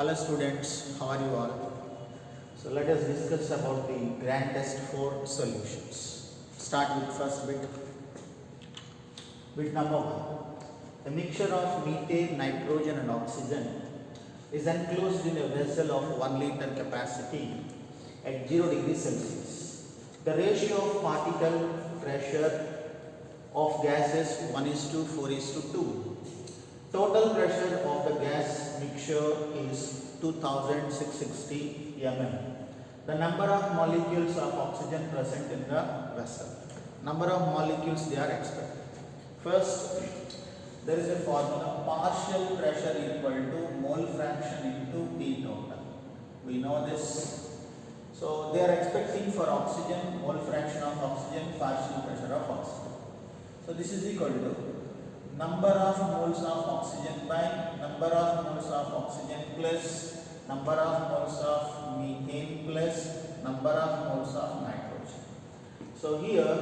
Hello students, how are you all? So let us discuss about the grand test for solutions. Start with first bit. Bit number 1. A mixture of methane, nitrogen and oxygen is enclosed in a vessel of 1 liter capacity at 0 degrees Celsius. The ratio of particle pressure of gases 1:4:2. Total pressure of the gas mixture is 2660 mm. The number of molecules of oxygen present in the vessel. Number of molecules they are expected. First, there is a formula: partial pressure equal to mole fraction into P total. We know this. So they are expecting for oxygen, mole fraction of oxygen, partial pressure of oxygen. So this is equal to number of moles of oxygen by number of moles of oxygen plus number of moles of methane plus number of moles of nitrogen. So here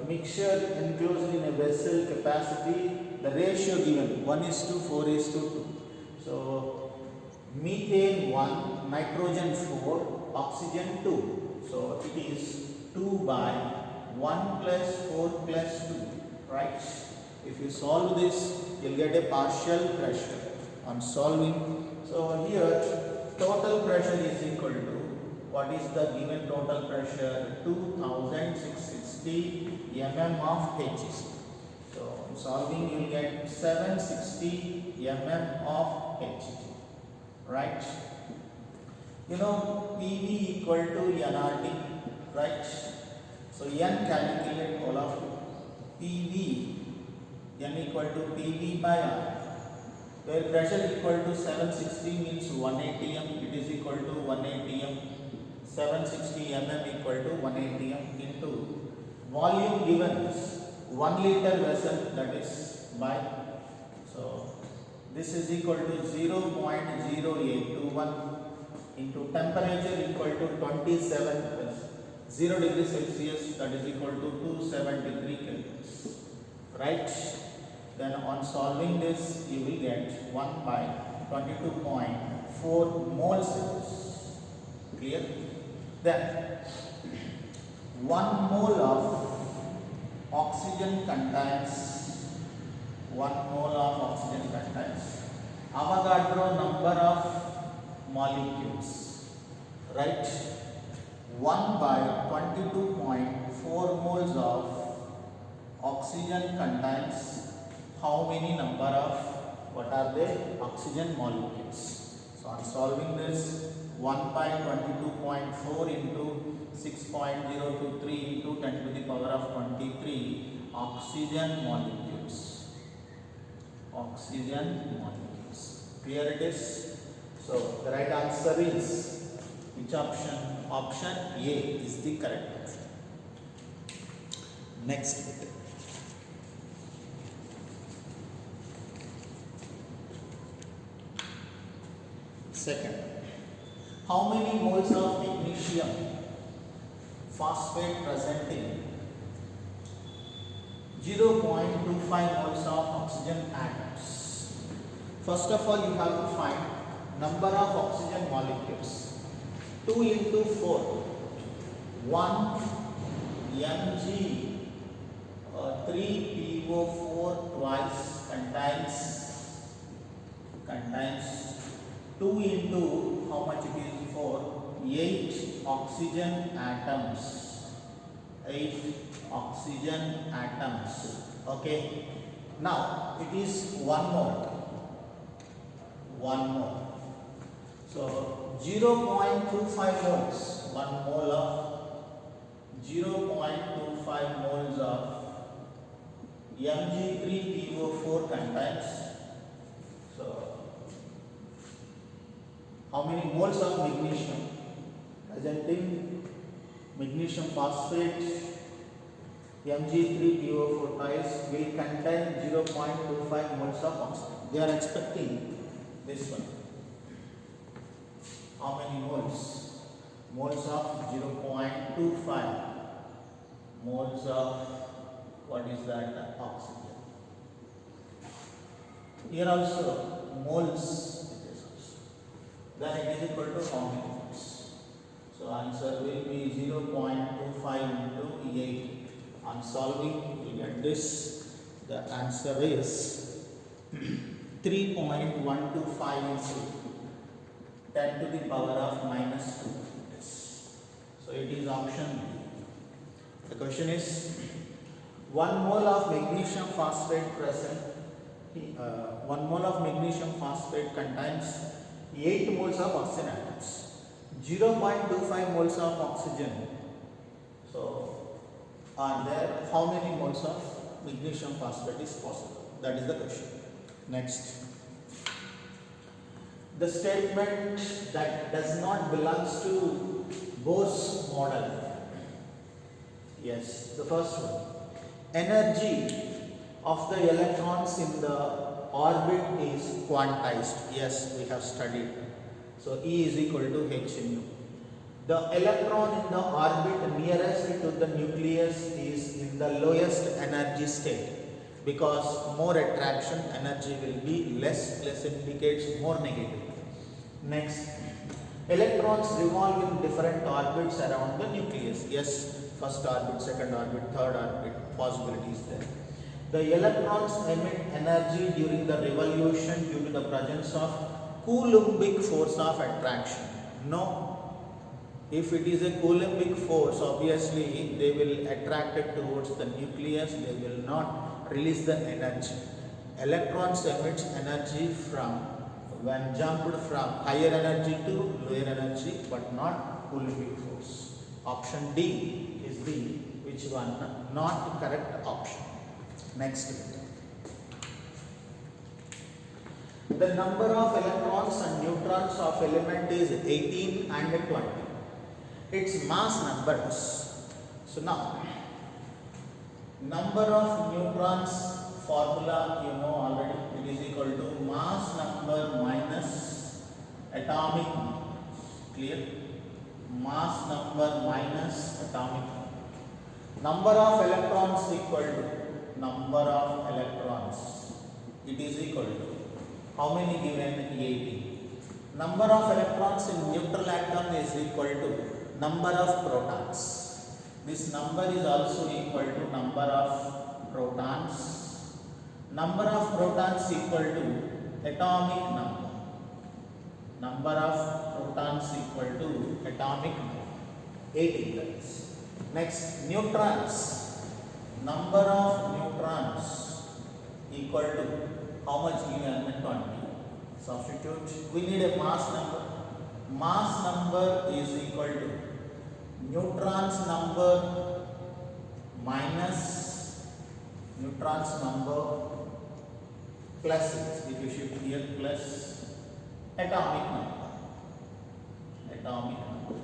mixture enclosed in a vessel capacity, the ratio given 1:4:2. So methane 1, nitrogen 4, oxygen 2. So it is 2 by 1 plus 4 plus 2, right? If you solve this, you will get a partial pressure on solving. So here total pressure is equal to, what is the given total pressure? 2660 mm of Hg. So solving you will get 760 mm of Hg, right? You know PV equal to nRT, right? So N calculate all of you. PV N equal to PV by R, where pressure equal to 760 means 1 atm, it is equal to 1 atm, 760 mm equal to 1 atm into volume given is 1 liter vessel, that is by, so this is equal to 0.0821 into temperature equal to 27 plus 0 degrees Celsius, that is equal to 273 kelvins, right? Then on solving this you will get 1 by 22.4 moles. Clear? Then 1 mole of oxygen contains Avogadro number of molecules, right? 1 by 22.4 moles of oxygen contains how many number of, what are the oxygen molecules? So on solving this, 1 by 22.4 into 6.023 into 10 to the power of 23 oxygen molecules. Clear it is? So the right answer is which option? Option A is the correct option. Next bit. Second, how many moles of magnesium phosphate present in 0.25 moles of oxygen atoms? First of all, you have to find number of oxygen molecules. 2 into 4, 1 Mg, 3 PO4 twice contains 2 into how much it is? 4, 8 oxygen atoms. 8 oxygen atoms. Okay. Now it is 1 mole. So 0.25 moles. 1 mole of 0.25 moles of Mg3PO4 contains. So how many moles of magnesium present in magnesium phosphate Mg3PO4 twice will contain 0.25 moles of oxygen. They are expecting this one. How many moles? Moles of 0.25 moles of, what is that? Oxygen. Here also moles. then it is equal to how many moles? So answer will be 0.25 into 8. On solving, you will get this. The answer is 3.125 into 10 to the power of minus 2. Yes. So it is option B. The question is 1 mole of magnesium phosphate present. 1 mole of magnesium phosphate contains 8 moles of oxygen atoms, 0.25 moles of oxygen. So, are there how many moles of magnesium phosphate is possible? That is the question. Next, the statement that does not belongs to Bohr's model. Yes, the first one. Energy of the electrons in the orbit is quantized. Yes, we have studied. So E is equal to h nu. The electron in the orbit nearest to the nucleus is in the lowest energy state because more attraction energy will be less. Less indicates more negative. Next, electrons revolve in different orbits around the nucleus. Yes, first orbit, second orbit, third orbit, possibilities there. The electrons emit energy during the revolution due to the presence of Coulombic force of attraction. No. If it is a Coulombic force, obviously they will attract it towards the nucleus, they will not release the energy. Electrons emit energy from when jumped from higher energy to lower energy, but not Coulombic force. Option D is the which one? Not correct option. Next, the number of electrons and neutrons of element is 18 and 20. Its mass numbers. So now, number of neutrons formula you know already. It is equal to mass number minus atomic number. Clear? Mass number minus atomic number. Number of electrons equal to number of electrons. It is equal to how many given? 18. Number of electrons in neutral atom is equal to number of protons. This number is also equal to number of protons. Number of protons equal to atomic number. Number of protons equal to atomic number. 18 that is. Next, neutrons. Number of neutrons equal to how much given? 20. Substitute. We need a mass number. Mass number is equal to neutrons number minus neutrons number plus, if you shift here, plus atomic number. Atomic number.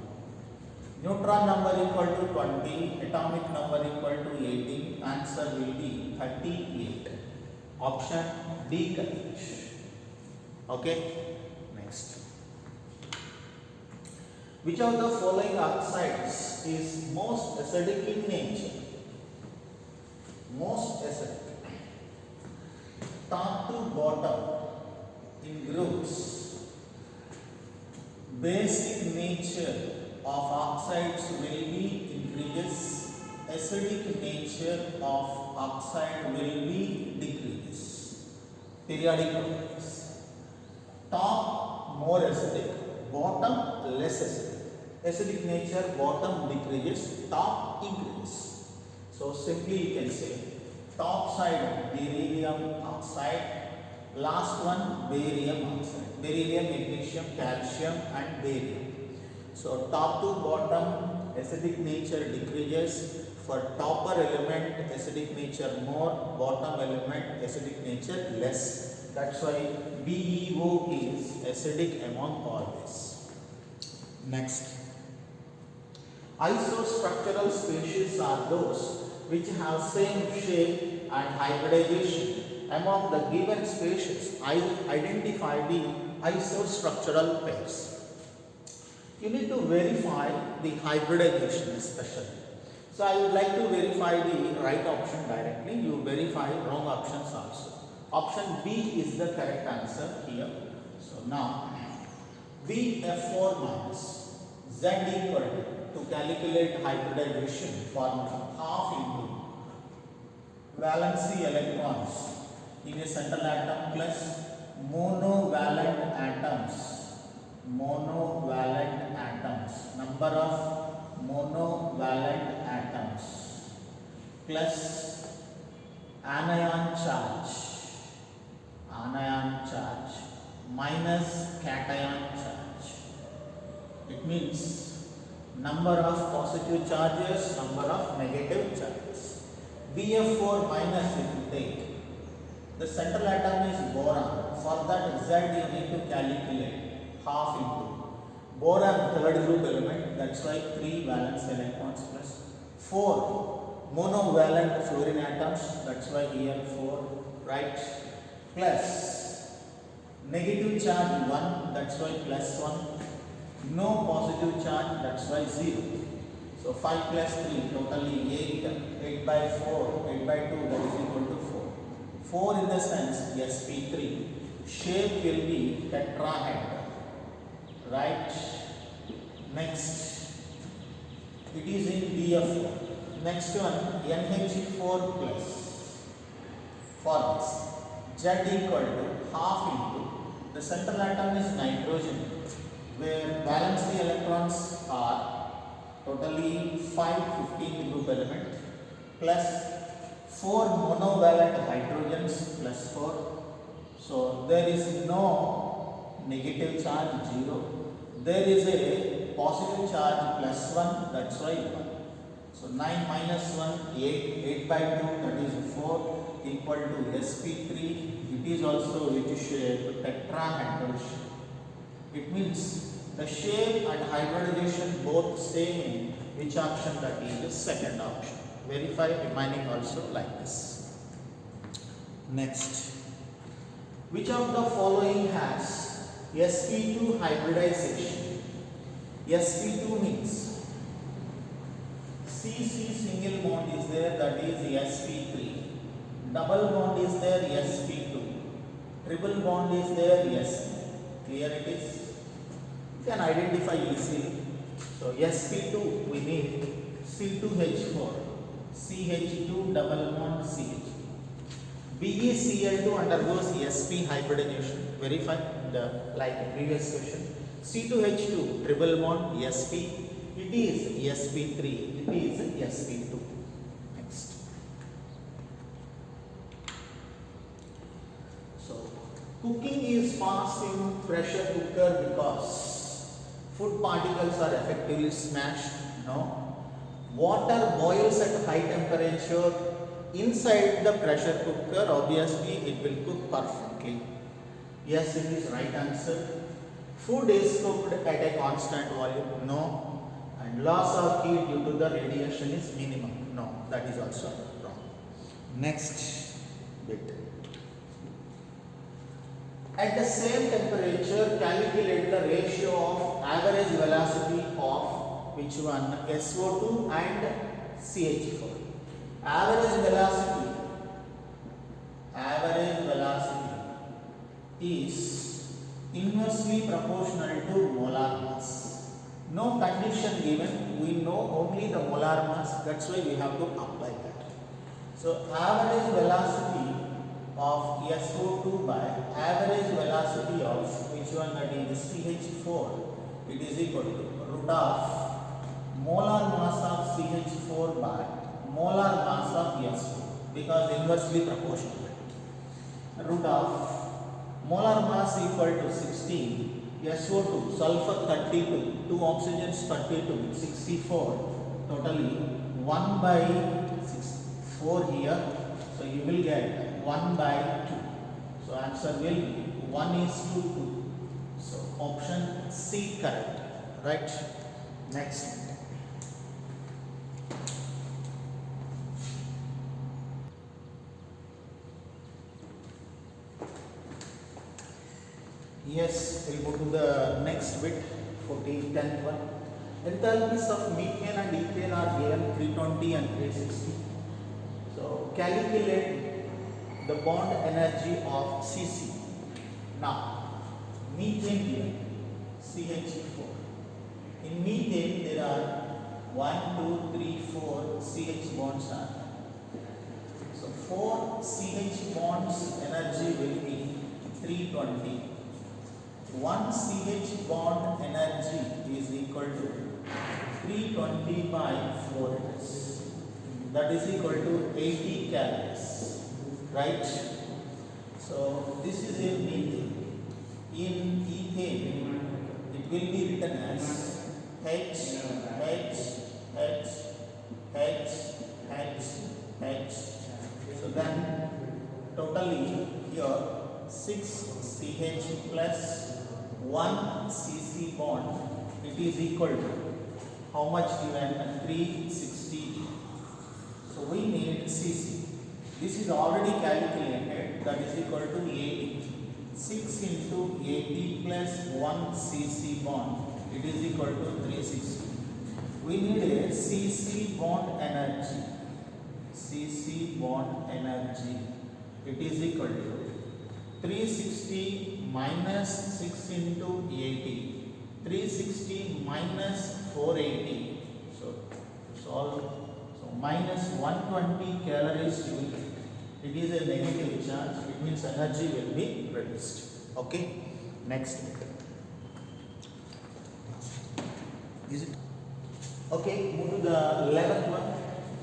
Neutron number equal to 20, atomic number equal to 18, answer will be 38. Option D correct. Okay, next. Which of the following oxides is most acidic in nature? Most acidic. Top to bottom in groups. Basic nature of oxides will be increases, acidic nature of oxide will be decreases. Periodic properties. Top more acidic, bottom less acidic. Acidic nature bottom decreases, top increases. So simply you can say top side beryllium oxide, last one barium oxide. Beryllium, magnesium, calcium and barium. So top to bottom acidic nature decreases. For topper element acidic nature more, bottom element acidic nature less. That's why BeO is acidic among all this. Next, isostructural species are those which have same shape and hybridization. Among the given species, I identify the isostructural pairs. You need to verify the hybridization especially. So I would like to verify the right option directly. You verify wrong options also. Option B is the correct answer here. So now VF4 minus Z equal to calculate hybridization formula half into valency electrons in a central atom plus monovalent atoms, number of monovalent atoms plus anion charge minus cation charge. It means number of positive charges, number of negative charges. BF4 minus, if you take, the central atom is boron. For that Z you need to calculate half into boron third group element, that's why 3 valence electrons plus 4 monovalent fluorine atoms, that's why here 4, right, plus negative charge 1, that's why plus 1, no positive charge, that's why 0. So 5 plus 3, totally 8 by 4, 8 by 2, that is equal to 4. 4 in the sense sp3. Shape will be tetrahedron, right? Next, it is in BF4. Next one, NH4 plus. For this, Z equal to half into, the central atom is nitrogen, where valency electrons are totally 5 15th group element plus 4 monovalent hydrogens plus 4. So there is no negative charge 0. There is a positive charge plus 1, that's why 1. So 9 minus 1, 8 by 2, that is 4 equal to sp3. It is also which shape tetrahedral shape. It means the shape and hybridization both same in which option, that is the second option. Verify remaining also like this. Next, which of the following has sp2 hybridization? sp2 means CC single bond is there, that is sp3. Double bond is there, sp2. Triple bond is there, sp. Clear it is? You can identify easily. So sp2 we need C2H4, CH2 double bond CH. BeCl2 undergoes sp hybridization. Verify the like the previous question. C2H2 triple bond sp. It is sp3. It is sp2. Next. So cooking is fast in pressure cooker because food particles are effectively smashed. No. Water boils at high temperature inside the pressure cooker. Obviously, it will cook perfectly. Yes, it is right answer. Food is cooked at a constant volume. No. And loss of heat due to the radiation is minimum. No, that is also wrong. Next bit. At the same temperature, calculate the ratio of average velocity of which one? SO2 and CH4. Average velocity is inversely proportional to molar mass. No condition given, we know only the molar mass, that's why we have to apply that. So average velocity of SO2 by average velocity of which one, that is CH4, it is equal to root of molar mass of CH4 by molar mass of SO2, because inversely proportional. Root of molar mass equal to 16, SO2 sulfur 32, 2 oxygens 32, 64, totally 1 by 4 here, so you will get 1 by 2. So answer will be 1:2. So option C correct, right? Next. Yes, we'll go to the next bit, 10th one. Enthalpies of methane and ethane are given 320 and 360. So calculate the bond energy of CC. Now, methane given, C CH4. In methane there are 1, 2, 3, 4 CH bonds are. So 4 CH bonds energy will be 320. 1 CH bond energy is equal to 320 by 4. That is equal to 80 calories. Right? So this is a methane. In ethane, it will be written as H, H, H, H, H, H. So then totally here 6 CH plus 1 CC bond, it is equal to how much given? 360. So we need CC. This is already calculated, that is equal to 80. 6 into 80 plus 1 CC bond, it is equal to 360. We need a CC bond energy. CC bond energy, it is equal to 360 minus 6 into 80. 360 minus 480. So solve. So minus 120 calories you will get. It is a negative charge, it means energy will be reduced. Okay, next. Is it? Okay, move to the 11th one.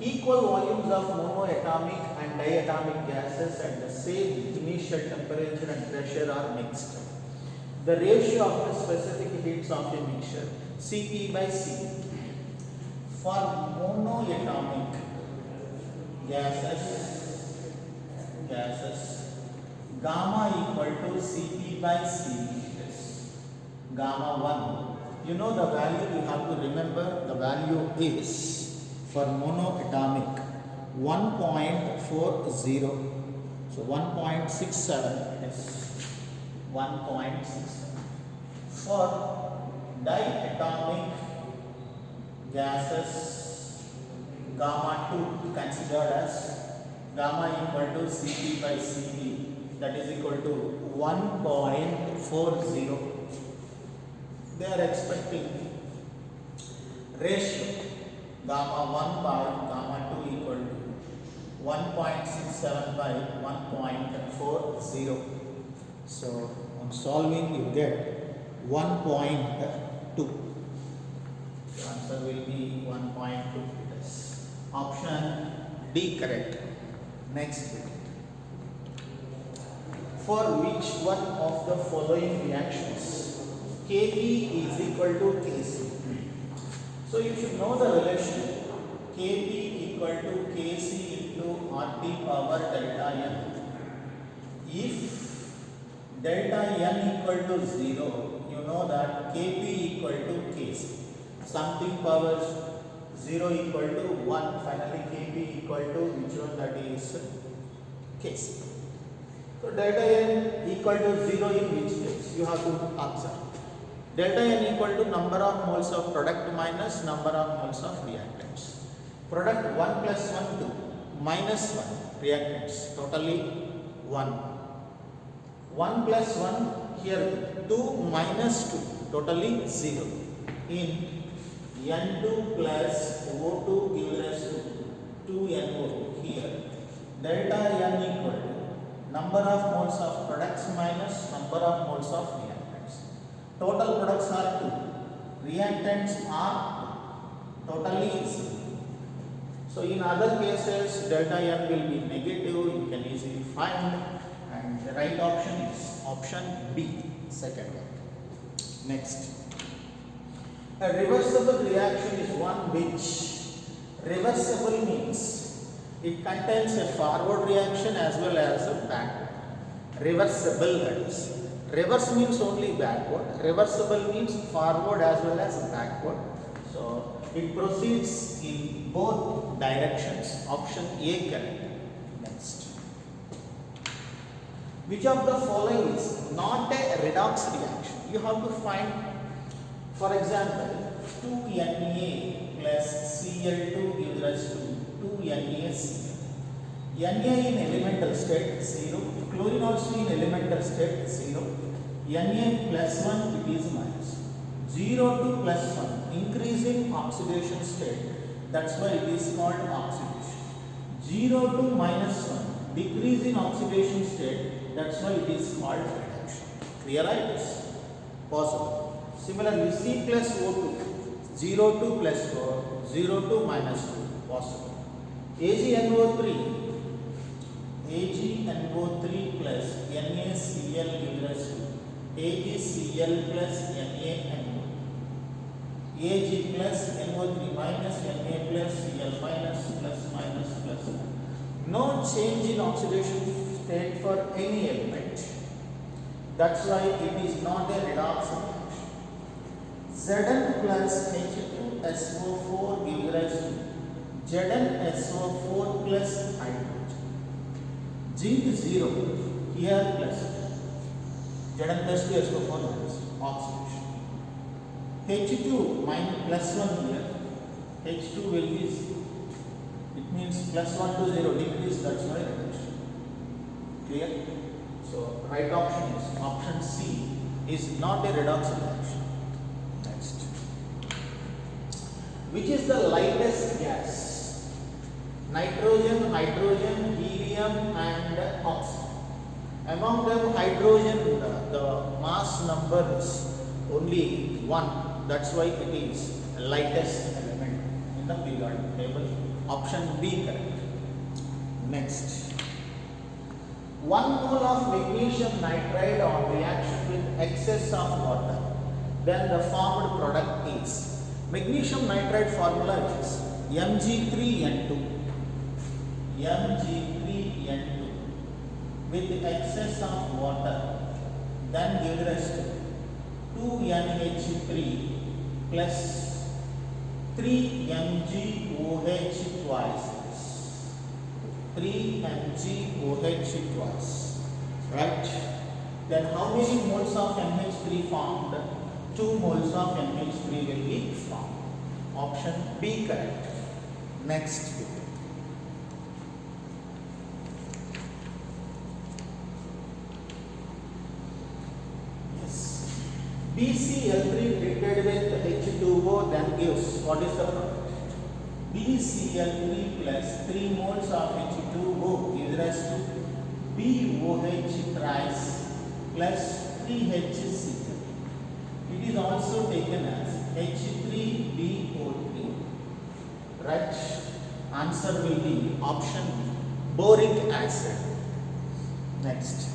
Equal volumes of monoatomic and diatomic gases at the same initial temperature and pressure are mixed. The ratio of the specific heats of a mixture Cp by Cv. For monoatomic gases, gamma equal to Cp by Cv, gamma 1. You know the value, you have to remember the value is for monoatomic 1.40. So 1.67 is 1.67. For diatomic gases, gamma 2 considered as gamma equal to Cp by Cv, that is equal to 1.40. They are expecting ratio gamma 1 by gamma 2 equal to 1.67 by 1.40. So on solving you get 1.2. The answer will be 1.2. Option D correct. Next bit. For which one of the following reactions Kb is equal to Kc? So you should know the relation Kb equal to Kc into RT power delta n. If delta n equal to 0, you know that Kb equal to Kc. Something powers 0 equal to 1, finally Kb equal to which one, that is Kc. So delta n equal to 0 in which case? You have to answer. Delta n equal to number of moles of product minus number of moles of reactants. Product 1 plus 1 2 minus 1 reactants, totally 1. 1 plus 1 here 2 minus 2, totally 0. In N2 plus O2 gives us to 2NO2 here. Delta n equal to number of moles of products minus number of moles of reactants. Total products are 2. Reactants are totally 0. So in other cases delta n will be negative, you can easily find, and the right option is option B, second one. Next. A reversible reaction is one which, reversible means it contains a forward reaction as well as a backward. Reversible, that is. Reverse means only backward, reversible means forward as well as backward. So it proceeds in both directions. Option A correct. Next. Which of the following is not a redox reaction? You have to find. For example, 2Na plus Cl2 gives us to 2NaCl. Na in elemental state 0, chlorine also in elemental state 0. Na plus 1 it is minus. 0 to plus 1, increasing oxidation state, that's why it is called oxidation. 0 to minus 1, decrease in oxidation state, that's why it is called reduction. Clear, right? Yes. Possible. Similarly, C plus O2, 0 to plus 4, 0 to minus 2, possible. AgNO3 plus NaCl gives us AgCl plus NaNO. Ag plus NO3 minus Na plus Cl minus plus minus plus. No change in oxidation state for any element. That's why it is not a redox reaction. Zn plus H2SO4 gives rise to ZnSO4 plus hydrogen. Zinc 0 here plus Zn plus 2SO4 minus oxidation. H2 minus plus 1 here. H2 will be 0. It means plus 1 to 0 decrease, that's why reduction. Clear? So right option is option C is not a redox reaction. Next. Which is the lightest gas? Nitrogen, hydrogen, helium and oxygen. Among them hydrogen, the mass number is only 1. That's why it is lightest element in the periodic table. Option B correct. Next. 1 mole of magnesium nitride on reaction with excess of water, then the formed product is. Magnesium nitride formula is Mg3N2 with excess of water, then give rise to 2NH3 plus 3MgOH twice. 3MgOH twice. Right? Then how many moles of NH3 formed? 2 moles of NH3 will be formed. Option B correct. Next. BCl3 treated with H2O then gives, what is the product? BCl3 plus 3 moles of H2O gives rise to BOH thrice plus 3HCl. It is also taken as H3BO3. Right? Answer will be option boric acid. Next.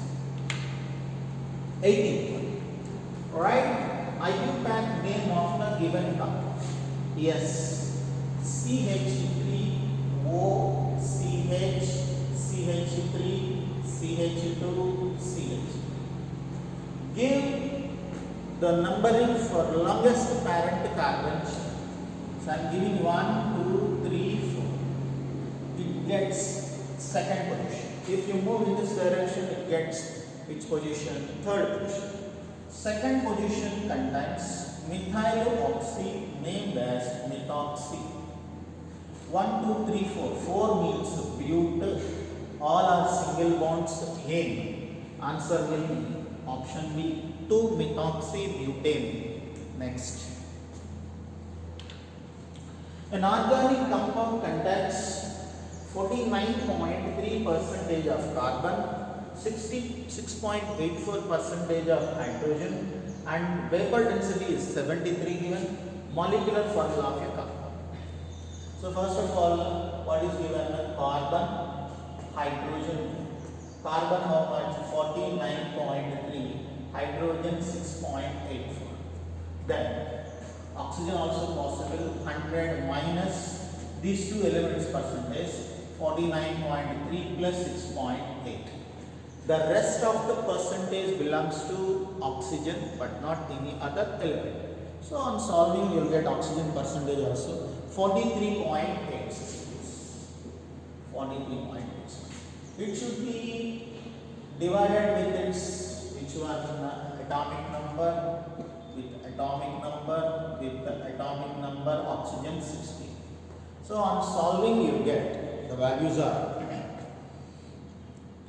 18. Write IUPAC name of the given compound. Yes. CH3OCH, CH3, CH2, CH. Give the numbering for longest parent carbon chain. So I am giving 1, 2, 3, 4. It gets second position. If you move in this direction, it gets which position? Third position. Second position contains methyloxy named as methoxy. 1, 2, 3, 4. 4 means bute. All are single bonds again. Answer will be option B, 2-methoxybutane. Next. An organic compound contains 49.3% of carbon, 66.84% of hydrogen, and vapor density is 73 given. Molecular formula of a compound. So first of all, what is given? Carbon, hydrogen. Carbon how much? 49.3. Hydrogen 6.84. Then oxygen also possible. 100 minus these two elements percentage. 49.3 plus 6.8. The rest of the percentage belongs to oxygen but not any other element. So on solving you will get oxygen percentage also 43.86. 43.86. It should be divided with its which one? Atomic number with atomic number with the atomic number oxygen 16. So on solving you get the values are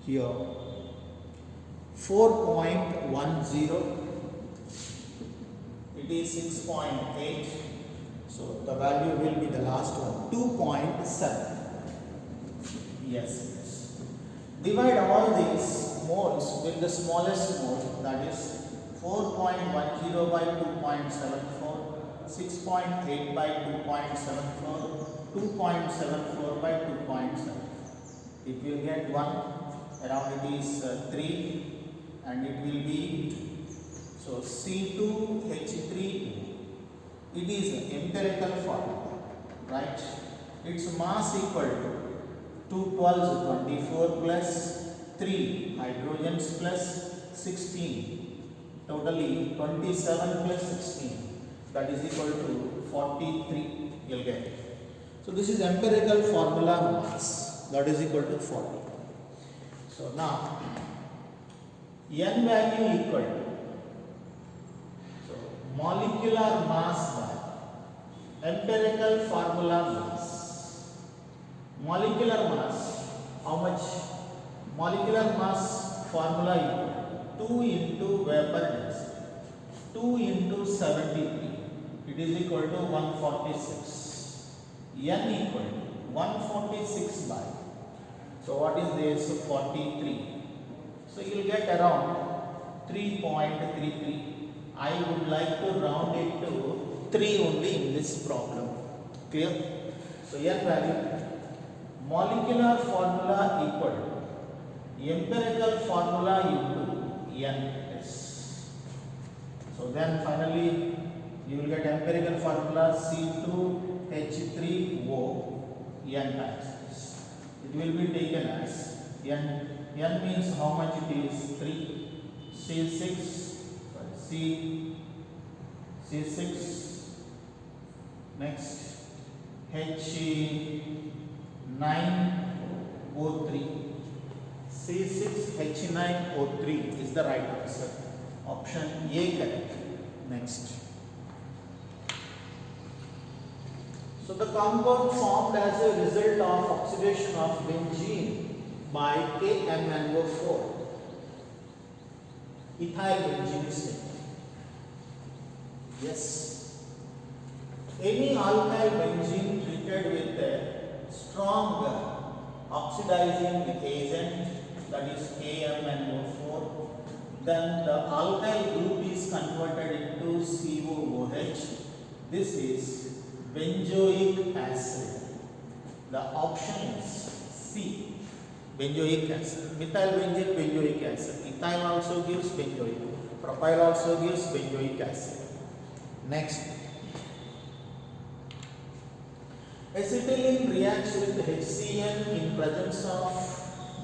here 4.10. It is 6.8. So the value will be the last one, 2.7. Yes. Divide all these moles with the smallest mole, that is 4.10 by 2.74, 6.8 by 2.74, 2.74 by 2.7. It will get 1, around it is 3, and it will be, so C2H3, it is an empirical formula, right? Its mass equal to 2 12s 24 plus 3 hydrogens plus 16, totally 27 plus 16, that is equal to 43, you will get. So this is empirical formula mass, that is equal to 40. So now N value equal to, so molecular mass by empirical formula mass. Molecular mass, how much? Molecular mass formula equal 2 into vapor density, 2 into 73, it is equal to 146. N equal to 146 by, so what is this? 43. So you will get around 3.33. I would like to round it to 3 only in this problem. Clear? So N value, molecular formula equal to empirical formula into Ns. So then finally you will get empirical formula C2H3O N times this. It will be taken as N. N means how much it is? 3. C6, next H9O3. C6H9O3 is the right answer. Option A correct. Next. So the compound formed as a result of oxidation of benzene by KMnO4, ethyl benzene is taken. Yes. Any alkyl benzene treated with a strong oxidizing agent, that is KMnO4, then the alkyl group is converted into COOH. This is benzoic acid. The option is C, benzoic acid. Methyl benzene, benzoic acid. Ethyl also gives benzoic. Propyl also gives benzoic acid. Next, acetylene reacts with HCN in presence of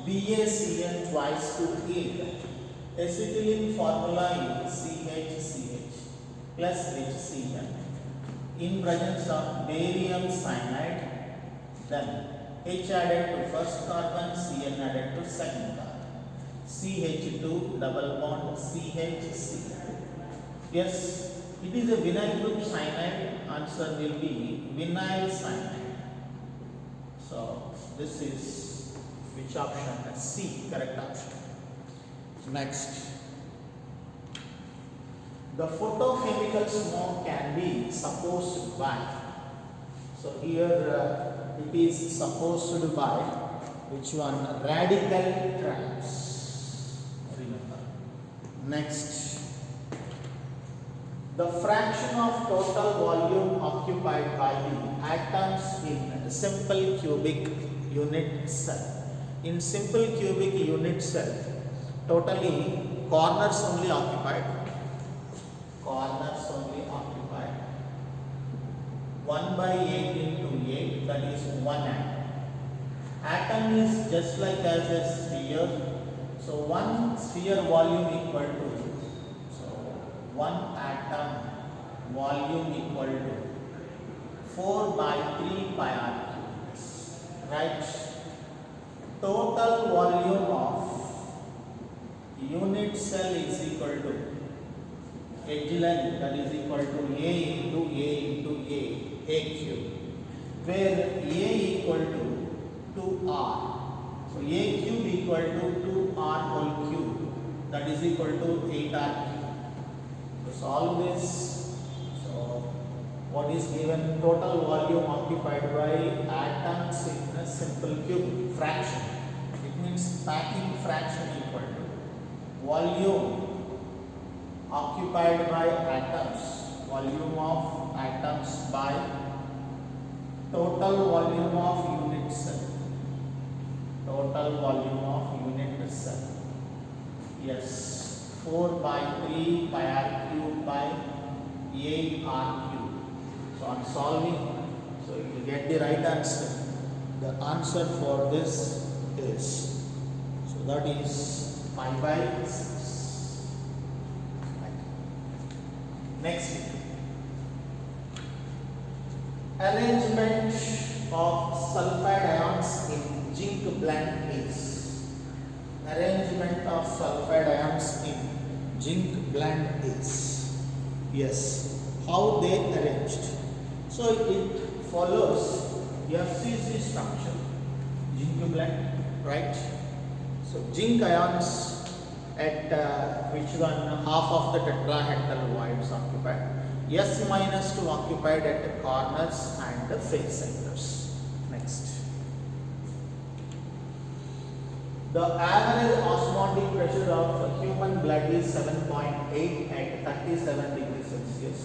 BaCN twice to yield acetylene formula is CHCH plus HCN in presence of barium cyanide, then H added to first carbon, Cn added to second carbon, CH2 double bond CHC. Yes, it is a vinyl group cyanide. Answer will be vinyl cyanide. So this is which option? C, correct option. Next, the photochemical smoke can be supposed by. So here it is supposed by which one? Radical traps. Remember. Next, the fraction of total volume occupied by the atoms in simple cubic unit cell. In simple cubic unit cell, totally corners only occupied. Corners only occupied. 1 by 8 into 8, that is 1 atom. Atom is just like as a sphere. So one sphere volume equal to, so 1 atom volume equal to 4 by 3 pi r cubes, right? Total volume of unit cell is equal to edge length, that is equal to A into A into A cube, where A equal to 2R. So A cube equal to 2R whole cube, that is equal to 8R cube. To solve this, what is given? Total volume occupied by atoms in a simple cube fraction. It means packing fraction equal to volume occupied by atoms, volume of atoms by total volume of unit cell, total volume of unit cell. Yes, 4 by 3 pi r cube by 8 r cube. So on solving, so you will get the right answer. The answer for this is, so that is pi by 6. Right. Next, arrangement of sulfide ions in zinc blend is, arrangement of sulfide ions in zinc blend is, yes, how they arranged. So it follows FCC structure, zinc blend, right? So zinc ions at which one, half of the tetrahedral voids occupied, S minus 2 occupied at the corners and the face centers. Next, the average osmotic pressure of human blood is 7.8 at 37 degrees Celsius.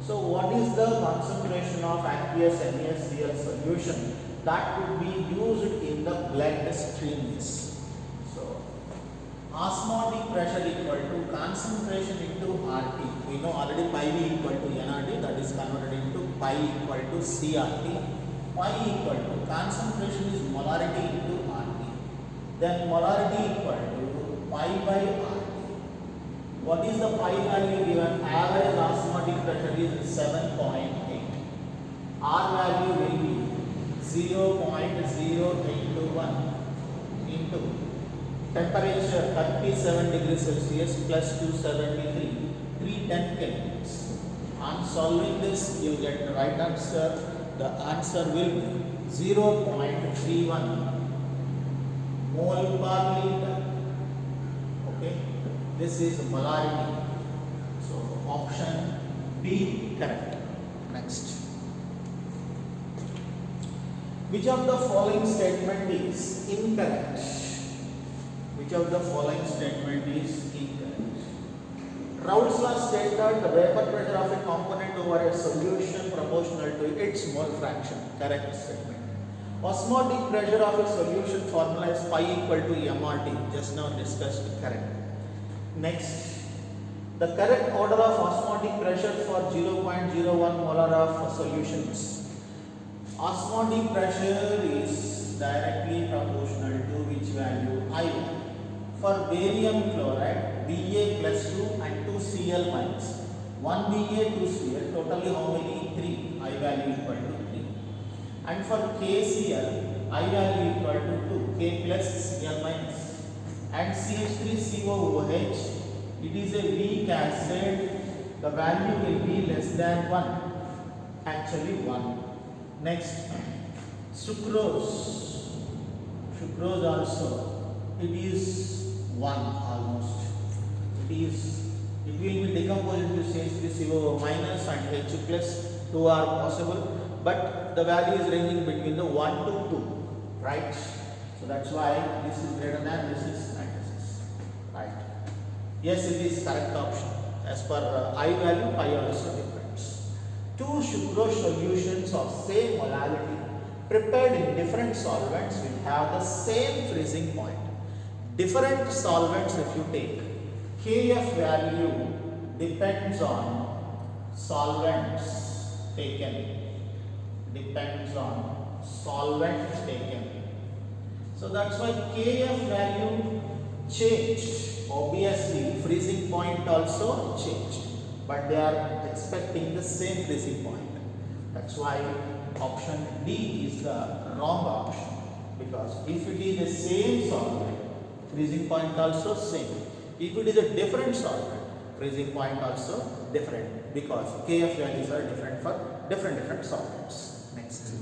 So what is the concentration of aqueous NaCl solution that would be used in the blood stream is? So osmotic pressure equal to concentration into RT. We know already pi V equal to nRT, that is converted into pi equal to CRT. Pi equal to concentration is molarity into RT. Then molarity equal to pi by RT. What is the pi value given? Average osmotic pressure is 7.8. R value will be 0.0821 into temperature 37 degrees Celsius plus 273, 310 kelvins. On solving this, you get the right answer. The answer will be 0.31 mole per liter. Okay, this is molarity. So option B correct. Next, which of the following statement is incorrect? Which of the following statement is incorrect? Raoult's law states that the vapor pressure of a component over a solution proportional to its mole fraction. Correct statement. Osmotic pressure of a solution formula is pi equal to mRT. Just now discussed. Correct. Next, the correct order of osmotic pressure for 0.01 molar of solutions. Osmotic pressure is directly proportional to which value? I. For barium chloride, Ba plus 2 and 2 Cl minus. 1 Ba, 2 Cl, totally how many? 3. I value equal to 3. And for KCl, I value equal to 2. K plus Cl minus. And CH3COOH, it is a weak acid. The value will be less than 1. Actually 1. Next, sucrose. Sucrose also, it is 1 almost. It will be decomposed into CH3CO minus and H plus. 2 are possible, but the value is ranging between the 1 to 2, right? So that's why this is greater than this is and this is, right? Yes, it is correct option. As per I value, pi also depends. 2 sucrose solutions of same molality prepared in different solvents will have the same freezing point. Different solvents, if you take, Kf value depends on solvents taken. Depends on solvent taken. So that's why Kf value changed. Obviously, freezing point also changed, but they are expecting the same freezing point. That's why option D is the wrong option, because if it is the same solvent, freezing point also same. If it is a different solvent, freezing point also different, because Kf values are different for different solvents. Next,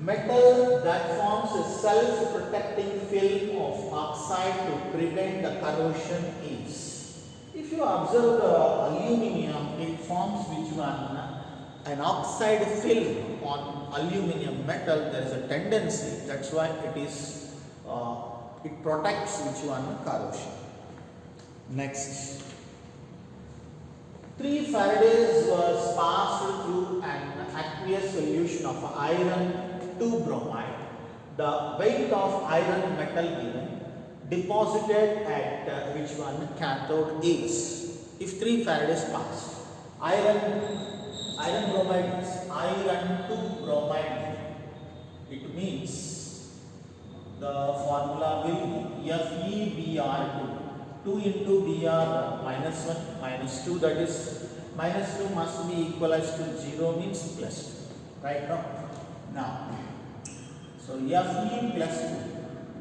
metal that forms a self-protecting film of oxide to prevent the corrosion is. If you observe the aluminium, it forms which one? An oxide film on aluminium metal. There is a tendency. That's why it is. It protects which one? Corrosion. Next. 3 Faradays was passed through an aqueous solution of iron 2 bromide. The weight of iron metal given deposited at which one? Cathode is. If 3 Faradays passed, iron bromide is iron 2 bromide. It means the formula will be FeBr2. 2 into Br minus 1 minus 2, that is minus 2 must be equalized to 0 means plus 2, right now. So Fe plus 2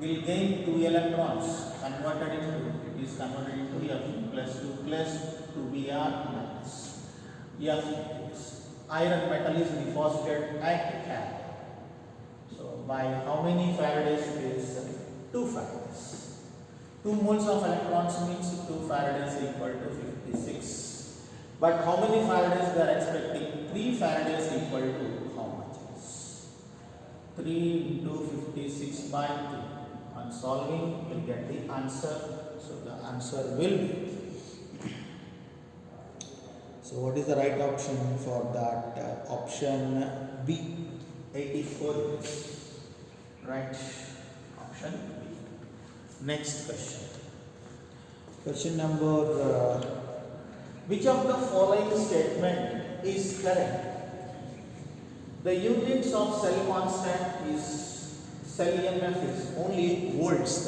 will gain 2 electrons, converted into, it is converted into Fe plus 2 plus 2Br minus Fe. Iron metal is deposited at cathode. So by how many Faradays it is? 2 Faradays. 2 moles of electrons means 2 Faradays equal to 56. But how many Faradays they are expecting? 3 Faradays equal to how much is? 3 into 56 by 3. On solving, you will get the answer. So the answer will be. So what is the right option for that? Option B, 84. Right. Option B. Next question. Question number, which of the following statement is correct? The units of cell constant is, cell EMF is only volts,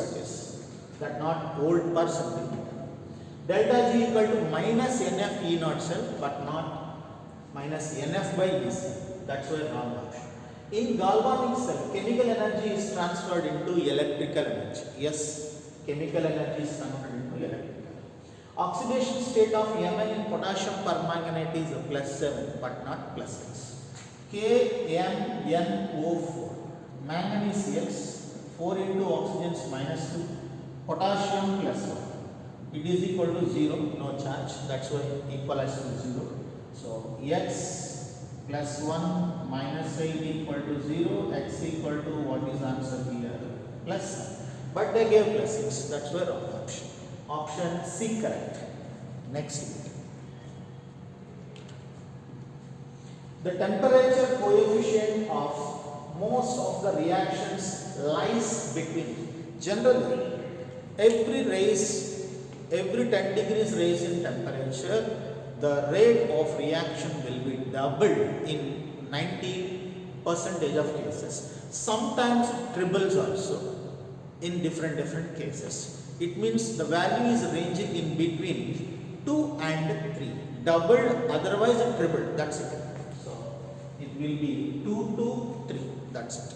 that not volt per centimeter. Delta G equal to minus NF E naught cell, but not minus NF by EC. That's why wrong option. In galvanic cell, chemical energy is transferred into electrical energy. Yes, chemical energy is converted into electrical. Oxidation state of Mn in potassium permanganate is +7, but not +6. KMnO4. Manganese X, 4 into oxygen is -2, potassium +1. It is equal to 0, no charge. That's why equalized to 0. So X plus 1 minus 8 equal to 0, x equal to what is answer here? Plus 1. But they gave +6, that's why wrong option. Option C correct. Next. The temperature coefficient of most of the reactions lies between, generally, every 10 degrees raise in temperature, the rate of reaction will be doubled in 90% of cases. Sometimes triples also in different cases. It means the value is ranging in between 2 and 3. Doubled, otherwise tripled. That's it. So it will be 2 to 3. That's it.